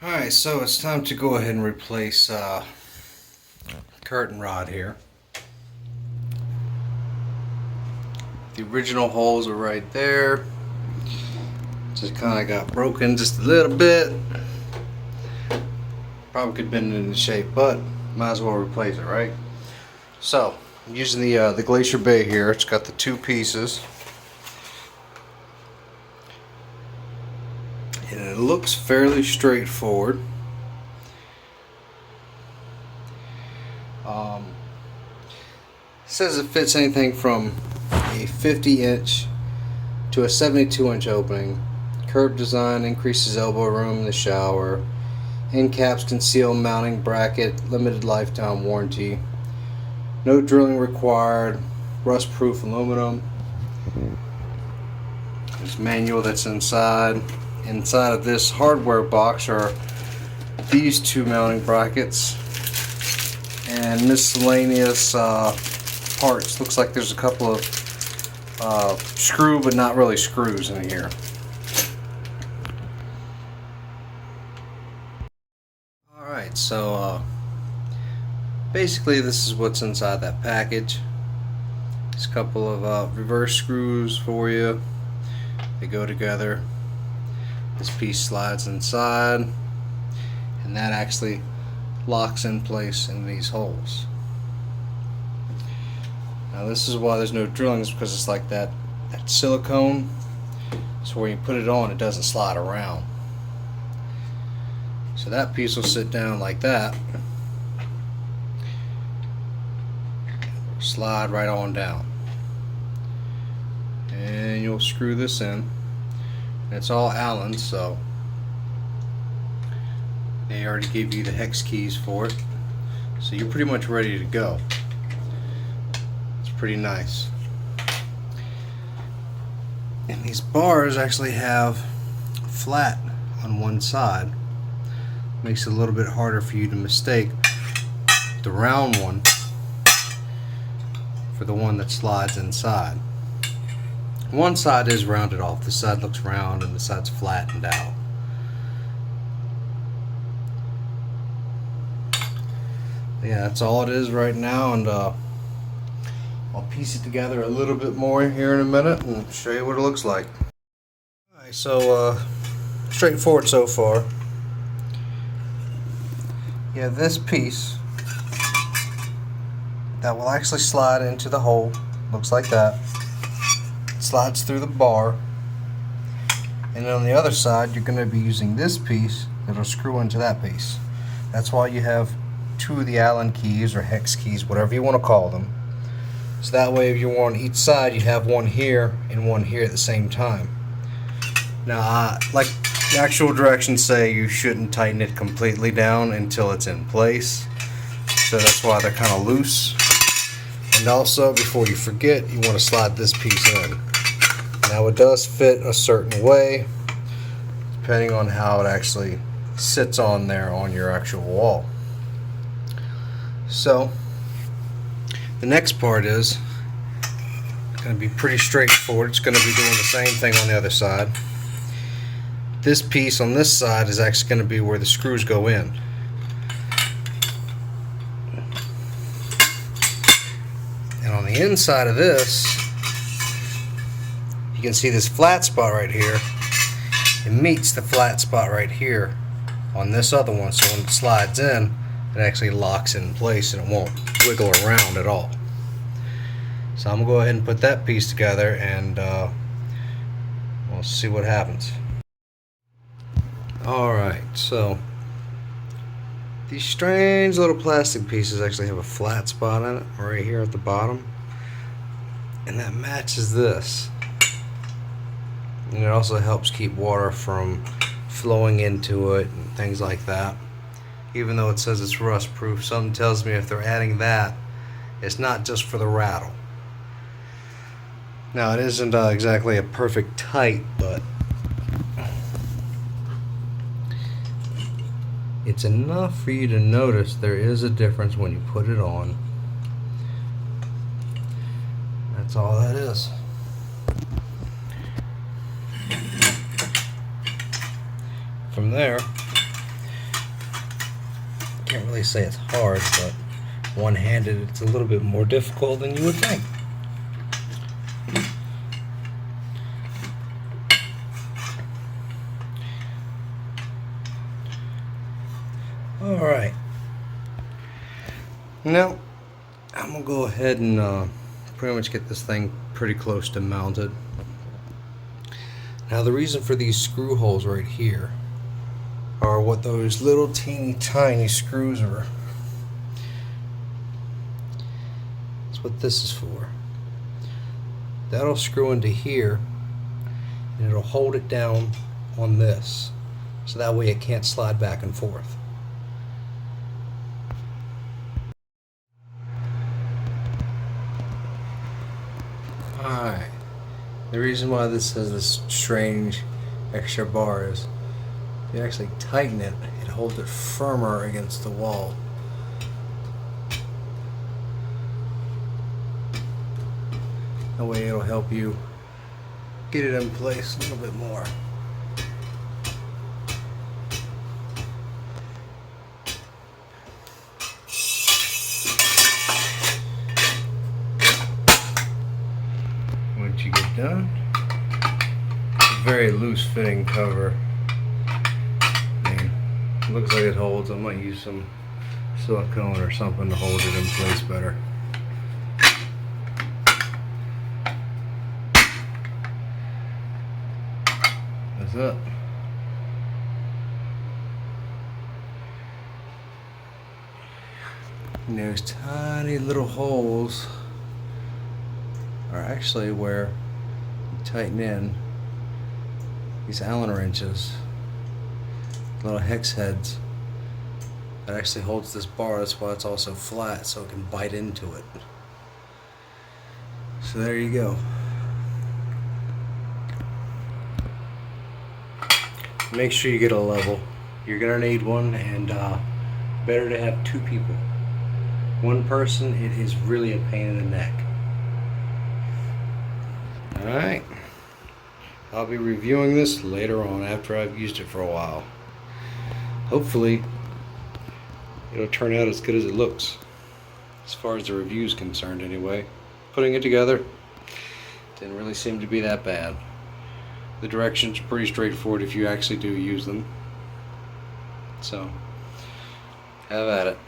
Alright, so it's time to go ahead and replace curtain rod here. The original holes are right there. Just kind of got broken just a little bit. Probably could bend it into shape, but might as well replace it, right? So I'm using the Glacier bay here. It's got the two pieces, and it looks fairly straightforward. It says it fits anything from a 50-inch to a 72-inch opening. Curved design increases elbow room in the shower. End caps conceal mounting bracket. Limited lifetime warranty. No drilling required. Rust-proof aluminum. There's a manual that's inside. Inside of this hardware box are these two mounting brackets and miscellaneous parts. Looks like there's a couple of screw, but not really screws in here. Alright, so basically this is what's inside that package. There's a couple of reverse screws for you. They go together. This piece slides inside, and that actually locks in place in these holes. Now this is why there's no drilling, is because it's like that silicone, so when you put it on, it doesn't slide around. So that piece will sit down like that, slide right on down, and you'll screw this in. It's all Allen, so they already gave you the hex keys for it, so you're pretty much ready to go. It's pretty nice. And these bars actually have flat on one side. Makes it a little bit harder for you to mistake the round one for the one that slides inside. One side is rounded off. This side looks round and the side's flattened out. Yeah, that's all it is right now, and I'll piece it together a little bit more here in a minute and show you what it looks like. Alright, so straightforward so far. Yeah, this piece that will actually slide into the hole, looks like that. Slides through the bar, and then on the other side you're going to be using this piece that'll screw into that piece. That's why you have two of the Allen keys or hex keys, whatever you want to call them. So that way if you're on each side, you have one here and one here at the same time. Now like the actual directions say, you shouldn't tighten it completely down until it's in place, so that's why they're kind of loose. And also, before you forget, you want to slide this piece in. Now it does fit a certain way depending on how it actually sits on there on your actual wall. So the next part is going to be pretty straightforward. It's going to be doing the same thing on the other side. This piece on this side is actually going to be where the screws go in. And on the inside of this, you can see this flat spot right here. It meets the flat spot right here on this other one, so when it slides in, it actually locks in place and it won't wiggle around at all. So I'm going to go ahead and put that piece together, and we'll see what happens. Alright, so these strange little plastic pieces actually have a flat spot in it right here at the bottom, and that matches this. And it also helps keep water from flowing into it and things like that. Even though it says it's rust proof, something tells me if they're adding that, it's not just for the rattle. Now it isn't exactly a perfect tight, but it's enough for you to notice there is a difference when you put it on. That's all that is. From there, can't really say it's hard, but one-handed it's a little bit more difficult than you would think. Alright, now I'm going to go ahead and pretty much get this thing pretty close to mounted. Now the reason for these screw holes right here are what those little teeny tiny screws are. That's what this is for. That'll screw into here and it'll hold it down on this, so that way it can't slide back and forth. Alright, the reason why this has this strange extra bar is if you actually tighten it, it holds it firmer against the wall. That way it'll help you get it in place a little bit more. Once you get done, it's a very loose fitting cover. It looks like it holds. I might use some silicone or something to hold it in place better. That's it. And those tiny little holes are actually where you tighten in these Allen wrenches, little hex heads that actually holds this bar. That's why it's also flat, so it can bite into it. So there you go. Make sure you get a level. You're gonna need one, and better to have two people. One person, it is really a pain in the neck. Alright, I'll be reviewing this later on after I've used it for a while. Hopefully it'll turn out as good as it looks, as far as the review is concerned anyway. Putting it together didn't really seem to be that bad. The directions are pretty straightforward if you actually do use them. So, have at it.